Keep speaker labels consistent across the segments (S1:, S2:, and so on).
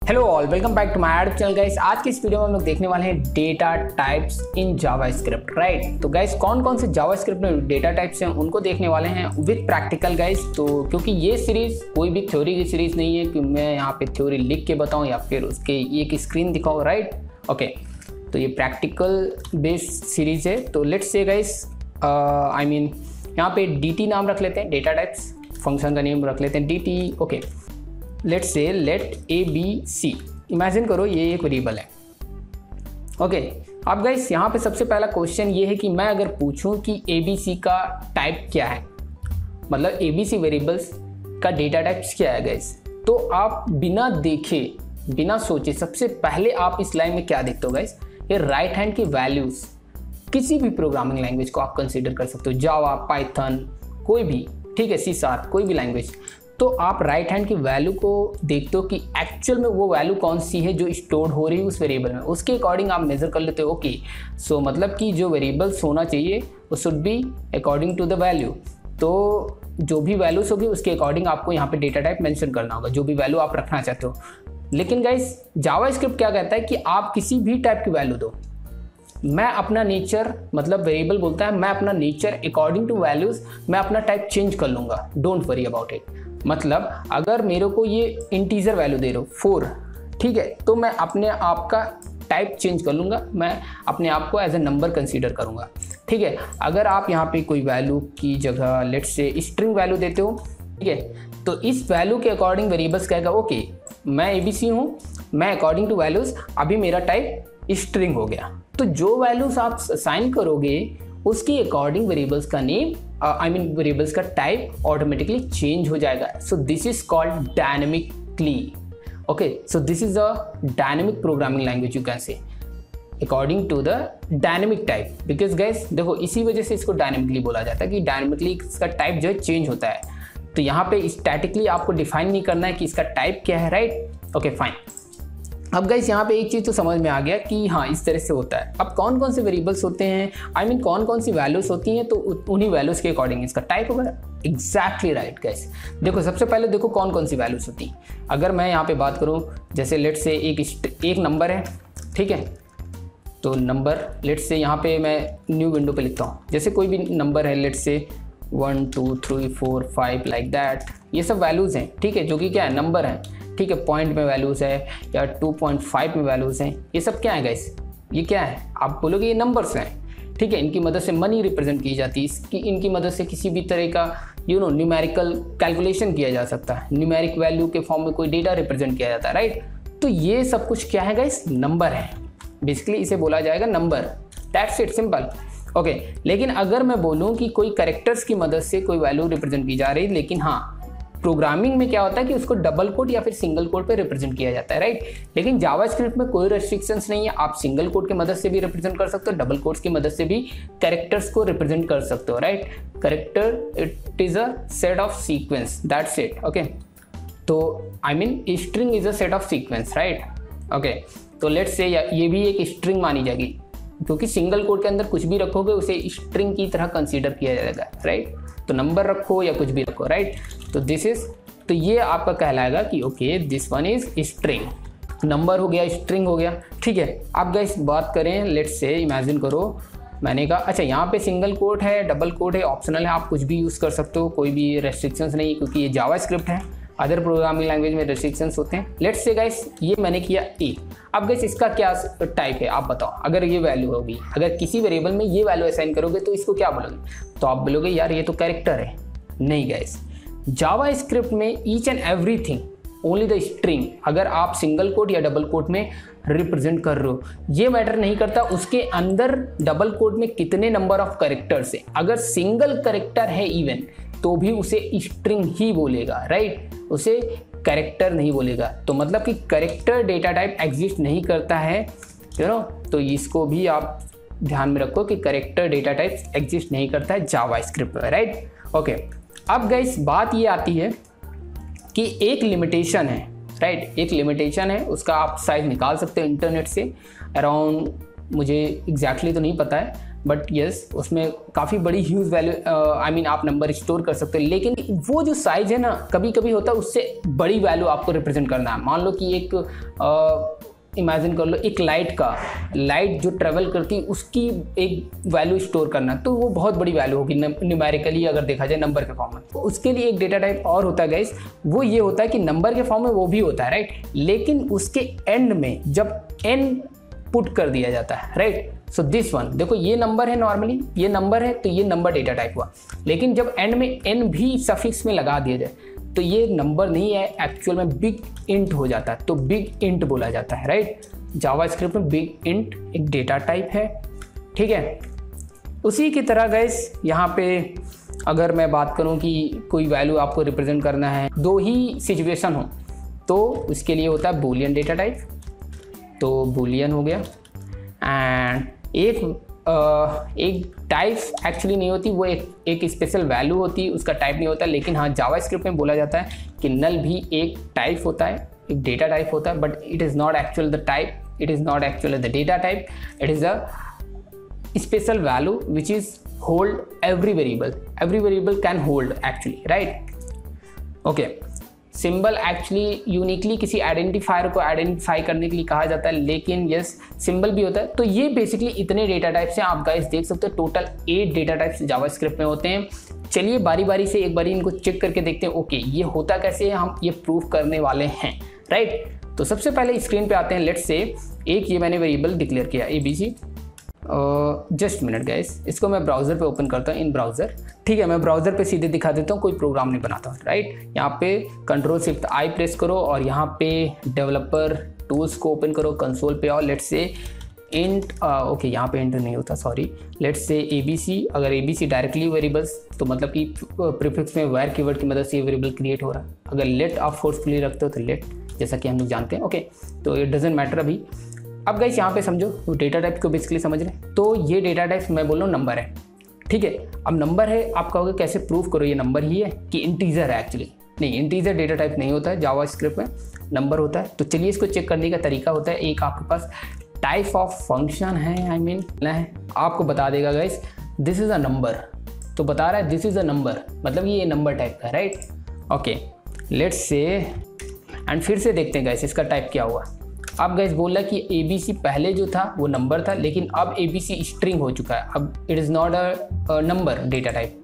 S1: Hello all, welcome back to my YouTube channel guys. आज की इस वीडियो में हम लोग देखने वाले हैं data types in JavaScript, right. तो गाइस कौन कौन से जावास्क्रिप्ट में डेटा टाइप्स हैं उनको देखने वाले हैं विद प्रैक्टिकल गाइस। तो क्योंकि ये सीरीज कोई भी थ्योरी की सीरीज नहीं है कि मैं यहाँ पे थ्योरी लिख के बताऊँ या फिर उसके एक स्क्रीन दिखाऊँ, राइट। ओके, तो ये प्रैक्टिकल बेस्ड सीरीज है। तो लेट्स से गाइस यहाँ पे dt नाम रख लेते हैं, डेटा टाइप्स फंक्शन का नेम रख लेते हैं dt। Okay, let's say let A B C, imagine करो ये एक वेरिएबल है। ओके, अब गाइस यहाँ पे सबसे पहला क्वेश्चन ये है कि मैं अगर पूछूं कि ए बी सी का टाइप क्या है, मतलब ए बी सी वेरिएबल्स का डेटा टाइप्स क्या है गाइस, तो आप बिना देखे बिना सोचे सबसे पहले आप इस लाइन में क्या देखते हो गाइस, ये राइट हैंड की वैल्यूज। किसी भी प्रोग्रामिंग लैंग्वेज को आप कंसीडर कर सकते हो, जावा, पाइथन, कोई भी, ठीक है, सी शार्प, कोई भी लैंग्वेज। तो आप राइट हैंड की वैल्यू को देखते हो कि एक्चुअल में वो वैल्यू कौन सी है जो स्टोर हो रही है उस वेरिएबल में, उसके अकॉर्डिंग आप मेजर कर लेते हो। ओके, सो मतलब कि जो वेरिएबल्स होना चाहिए वो should be according to the value. तो जो भी वैल्यूज होगी उसके अकॉर्डिंग आपको यहाँ पे डेटा टाइप मेंशन करना होगा, जो भी वैल्यू आप रखना चाहते हो। लेकिन गाइस जावास्क्रिप्ट क्या कहता है कि आप किसी भी टाइप की वैल्यू दो, मैं अपना नेचर, मतलब वेरिएबल बोलता है मैं अपना नेचर अकॉर्डिंग टू वैल्यूज मैं अपना टाइप चेंज कर लूँगा, डोंट वरी अबाउट इट। मतलब अगर मेरे को ये इंटीजर वैल्यू दे रहे हो 4, ठीक है, तो मैं अपने आप का टाइप चेंज कर लूँगा, मैं अपने आप को एज ए नंबर कंसीडर करूँगा, ठीक है। अगर आप यहाँ पे कोई वैल्यू की जगह लेट्स से स्ट्रिंग वैल्यू देते हो, ठीक है, तो इस वैल्यू के अकॉर्डिंग वेरिएबल्स कहेगा ओके मैं ABC हूँ, मैं अकॉर्डिंग टू वैल्यूज अभी मेरा टाइप स्ट्रिंग हो गया। तो जो वैल्यूज आप असाइन करोगे उसके अकॉर्डिंग वेरिएबल्स का नेम वेरिएबल्स का टाइप ऑटोमेटिकली चेंज हो जाएगा। So this is called dynamically. Okay, so this is a dynamic programming language, you can say according to the dynamic type. Because guys देखो इसी वजह से इसको डायनेमिकली बोला जाता है कि डायनेमिकली इसका टाइप जो है चेंज होता है। तो यहाँ पे स्टैटिकली आपको डिफाइन नहीं करना है कि इसका टाइप क्या है, राइट। Okay fine. अब गाइस यहाँ पे एक चीज़ तो समझ में आ गया कि हाँ इस तरह से होता है। अब कौन कौन से वेरिएबल्स होते हैं, कौन कौन सी वैल्यूज होती हैं, तो उन्हीं वैल्यूज के अकॉर्डिंग इसका टाइप होगा। Exactly right guys. देखो सबसे पहले देखो कौन कौन सी वैल्यूज होती हैं। अगर मैं यहाँ पे बात करूँ, जैसे लेट से एक नंबर है, ठीक है, तो नंबर लेट से यहाँ पे मैं न्यू विंडो पे लिखता हूँ, जैसे कोई भी नंबर है, लेट से 1 2 3 4 5 लाइक दैट, ये सब वैल्यूज हैं, ठीक है, जो कि क्या है, नंबर है, ठीक है। पॉइंट में वैल्यूज है या 2.5 में वैल्यूज हैं, ये सब क्या है गाइस, ये क्या है, आप बोलोगे ये नंबर्स हैं, ठीक है। इनकी मदद से मनी रिप्रेजेंट की जाती है, इनकी मदद से किसी भी तरह का न्यूमेरिकल कैलकुलेशन किया जा सकता है, न्यूमेरिक वैल्यू के फॉर्म में कोई डेटा रिप्रेजेंट किया जाता है, राइट। तो ये सब कुछ क्या है गाइस, नंबर है, बेसिकली इसे बोला जाएगा number, that's it, simple. Okay, लेकिन अगर मैं बोलूँ कि कोई कैरेक्टर्स की मदद से कोई वैल्यू रिप्रेजेंट की जा रही है, लेकिन हाँ प्रोग्रामिंग में क्या होता है कि उसको डबल कोट या फिर सिंगल कोट पे रिप्रेजेंट किया जाता है, राइट। लेकिन जावास्क्रिप्ट में कोई रेस्ट्रिक्शंस नहीं है, आप सिंगल कोट की मदद से भी रिप्रेजेंट कर सकते हो, डबल कोट्स की मदद से भी कैरेक्टर्स को रिप्रेजेंट कर सकते हो, right. Character it is a set of sequence, that's it. Okay, तो string is a set of sequence, right. Okay, तो लेट्स से ये भी एक स्ट्रिंग मानी जाएगी, क्योंकि सिंगल कोट के अंदर कुछ भी रखोगे उसे स्ट्रिंग की तरह कंसीडर किया जाएगा, राइट। तो नंबर रखो या कुछ भी रखो, राइट। तो ये आपका कहलाएगा कि okay this one is string, number हो गया, स्ट्रिंग हो गया, ठीक है। अब गाइस बात करें, लेट्स से इमेजिन करो मैंने कहा अच्छा यहाँ पे सिंगल कोट है, डबल कोट है, ऑप्शनल है, आप कुछ भी यूज़ कर सकते हो, कोई भी रेस्ट्रिक्शंस नहीं, क्योंकि ये जावास्क्रिप्ट है, अदर प्रोग्रामिंग लैंग्वेज में रेस्ट्रिक्शंस होते हैं। लेट्स से गाइस ये मैंने किया ए। अब गाइस इसका क्या टाइप है आप बताओ, अगर ये वैल्यू होगी, अगर किसी वेरिएबल में ये वैल्यू असाइन करोगे तो इसको क्या बोलोगे, तो आप बोलोगे यार ये तो कैरेक्टर है। नहीं गाइस, जावास्क्रिप्ट में each and everything only the string, अगर आप सिंगल कोट या डबल कोट में रिप्रेजेंट कर रहे हो ये मैटर नहीं करता उसके अंदर डबल कोट में कितने नंबर ऑफ कैरेक्टर्स है, अगर सिंगल कैरेक्टर है इवन तो भी उसे स्ट्रिंग ही बोलेगा, राइट, उसे कैरेक्टर नहीं बोलेगा। तो मतलब कि कैरेक्टर डेटा टाइप एग्जिस्ट नहीं करता है, तो इसको भी आप ध्यान में रखो कि कैरेक्टर डेटा टाइप एग्जिस्ट नहीं करता है जावास्क्रिप्ट में, राइट। ओके, अब गाइस बात ये आती है कि एक लिमिटेशन है, राइट, एक लिमिटेशन है, उसका आप साइज निकाल सकते हो इंटरनेट से, अराउंड मुझे एग्जैक्टली तो नहीं पता है, बट यस उसमें काफ़ी बड़ी ह्यूज वैल्यू आई मीन आप नंबर स्टोर कर सकते हो, लेकिन वो जो साइज है ना कभी कभी होता है उससे बड़ी वैल्यू आपको रिप्रेजेंट करना है। मान लो कि एक इमेजिन कर लो एक लाइट जो ट्रेवल करती है उसकी एक वैल्यू स्टोर करना, तो वो बहुत बड़ी वैल्यू होगी न्यूमेरिकली अगर देखा जाए नंबर के फॉर्म में। तो उसके लिए एक डेटा टाइप और होता है गाइस, वो ये होता है कि नंबर के फॉर्म में वो भी होता है राइट, लेकिन उसके एंड में जब n पुट कर दिया जाता है राइट। सो दिस वन देखो ये नंबर है, नॉर्मली ये नंबर है तो ये नंबर डेटा टाइप हुआ, लेकिन जब एंड में n भी सफिक्स में लगा दिया जाए तो ये नंबर नहीं है, एक्चुअल में बिग इंट हो जाता है, तो बिग इंट बोला जाता है राइट। जावास्क्रिप्ट में बिग इंट एक डेटा टाइप है, ठीक है। उसी की तरह गाइस यहाँ पे अगर मैं बात करूँ कि कोई वैल्यू आपको रिप्रेजेंट करना है, दो ही सिचुएशन हो तो उसके लिए होता है बूलियन डेटा टाइप, तो बूलियन हो गया। एंड एक टाइप एक्चुअली नहीं होती, वो एक स्पेशल वैल्यू होती है, उसका टाइप नहीं होता। लेकिन हाँ जावास्क्रिप्ट में बोला जाता है कि नल भी एक टाइप होता है, एक डेटा टाइप होता है, but it is not actual the type, it is not actually the data type, it is a special value which is hold every variable can hold actually right. Okay, symbol actually uniquely किसी identifier को identify करने के लिए कहा जाता है, लेकिन yes symbol भी होता है। तो ये बेसिकली इतने डेटा टाइप्स हैं, आप गाइस देख सकते हो टोटल 8 डेटा टाइप्स जावास्क्रिप्ट में होते हैं। चलिए बारी बारी से एक बारी इनको चेक करके देखते हैं। ओके ये होता कैसे है, हम ये प्रूफ करने वाले हैं राइट। तो सबसे पहले स्क्रीन पे आते हैं, लेट्स से एक ये मैंने वेरिएबल डिक्लेयर किया ABC, जस्ट मिनट गाइस, इसको मैं ब्राउज़र पे ओपन करता हूँ, इन ब्राउज़र, ठीक है। मैं ब्राउज़र पे सीधे दिखा देता हूँ, कोई प्रोग्राम नहीं बनाता हूँ राइट। यहाँ पे Ctrl+Shift+I प्रेस करो और यहाँ पे डेवलपर टूल्स को ओपन करो, कंसोल पे आओ, लेट्स से इंट ओके यहाँ पे इंटर नहीं होता सॉरी, लेट्स से ABC। अगर ABC डायरेक्टली वेरिएबल्स तो मतलब कि प्रीफिक्स में वेयर कीवर्ड की मदद से ये वेरिएबल क्रिएट हो रहा है। अगर लेट आप फोर्सफुली रखते हो तो लेट, जैसा कि हम लोग जानते हैं ओके, तो इट डजेंट मैटर अभी। अब गाइस यहाँ पे समझो वो डेटा टाइप को बेसिकली समझ रहे हैं, तो ये डेटा टाइप मैं बोल रहा हूँ नंबर है, ठीक है। अब नंबर है, आप कहोगे कैसे प्रूफ करो ये नंबर ही है कि इंटीजर है, एक्चुअली नहीं, इंटीजर डेटा टाइप नहीं होता है, जावास्क्रिप्ट में नंबर होता है। तो चलिए इसको चेक करने का तरीका होता है, एक आपके पास टाइप ऑफ फंक्शन है, आई मीन आपको बता देगा guys this is a number, तो बता रहा है दिस इज अ नंबर, मतलब ये नंबर टाइप का राइट। ओके लेट्स से एंड फिर से देखते हैं गाइस इसका टाइप क्या हुआ। अब गाइस बोला कि ABC पहले जो था वो नंबर था, लेकिन अब ABC स्ट्रिंग हो चुका है, अब it is not a number data type.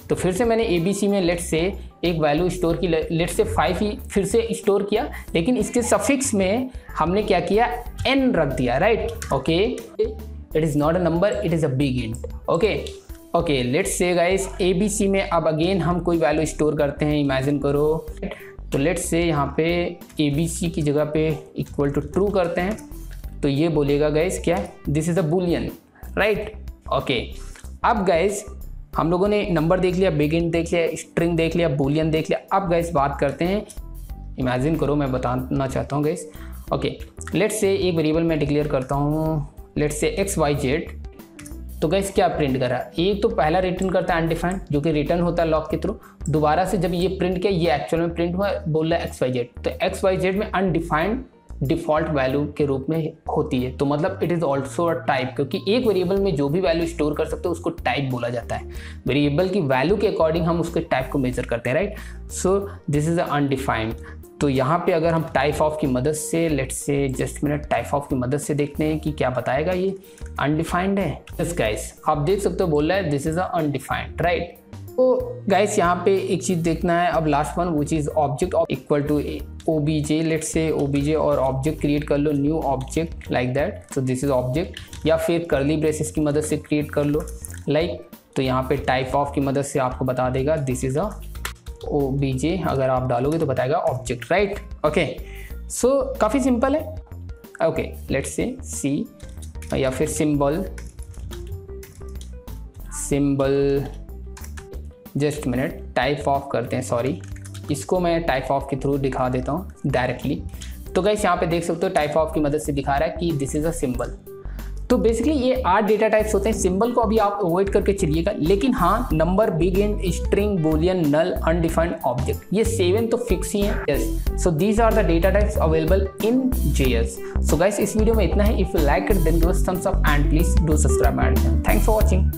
S1: तो फिर से मैंने ABC में लेट्स से एक वैल्यू स्टोर की, लेट्स से 5 ही फिर से स्टोर किया, लेकिन इसके सफिक्स में हमने क्या किया, n रख दिया right. Okay it is not a number, it is a big int. Okay let's से गाइस ABC में अब अगेन हम कोई वैल्यू स्टोर करते हैं, इमेजिन करो, तो लेट्स से यहाँ पे ABC की जगह पे इक्वल टू ट्रू करते हैं, तो ये बोलेगा गाइस क्या, this is a Boolean right. Okay अब गाइस हम लोगों ने नंबर देख लिया, बिग इंट देख लिया, स्ट्रिंग देख लिया, बूलियन देख लिया। अब गाइस बात करते हैं, इमेजिन करो मैं बताना चाहता हूँ गाइस। ओके लेट्स से एक वेरिएबल मैं डिक्लेयर करता हूँ, लेट्स से XYZ, तो गाइस क्या प्रिंट कर रहा है, ये तो पहला रिटर्न करता है अनडिफाइंड, जो कि रिटर्न होता है लॉक के थ्रू। दोबारा से जब ये प्रिंट किया, ये एक्चुअल में प्रिंट हुआ, बोल रहा है XYZ, तो XYZ में अनडिफाइंड डिफ़ॉल्ट वैल्यू के रूप में होती है, तो मतलब it is also a type, क्योंकि एक वेरिएबल में जो भी वैल्यू स्टोर कर सकते हो उसको टाइप बोला जाता है। वेरिएबल की वैल्यू के अकॉर्डिंग हम उसके टाइप को मेजर करते हैं right. So this is a undefined. तो यहाँ पे अगर हम टाइप ऑफ की मदद से, let's say just minute, type of की मदद से देखते हैं कि क्या बताएगा, ये अनडिफाइंड है। यस गाइस आप देख सकते हो बोल रहा है this is a undefined right. तो गाइस यहाँ पे एक चीज़ देखना है, अब last one which is object equal to OBJ, let's say OBJ और ऑब्जेक्ट क्रिएट कर लो, new object like that, so this is object, या फिर कर्ली ब्रेसेस की मदद से क्रिएट कर लो लाइक, तो यहाँ पे टाइप ऑफ की मदद से आपको बता देगा दिस इज़ अ OBJ, अगर आप डालोगे तो बताएगा ऑब्जेक्ट राइट। ओके सो काफ़ी सिंपल है। ओके लेट्स से C या फिर symbol just minute, type of करते हैं, सॉरी इसको मैं टाइप ऑफ के थ्रू दिखा देता हूँ डायरेक्टली। तो गाइस यहाँ पे देख सकते हो टाइप ऑफ की मदद से दिखा रहा है कि दिस इज़ अ सिंबल, तो बेसिकली ये 8 डेटा टाइप्स होते हैं। सिंबल को अभी आप अवॉइड करके चलिएगा, लेकिन हाँ number, big int, string, boolean, null, undefined object, ये 7 तो फिक्स ही है। Yes, so these are the data types available in JS। So guys इस वीडियो में इतना है। If you like it then give us thumbs up and please do subscribe my channel. Thanks for watching.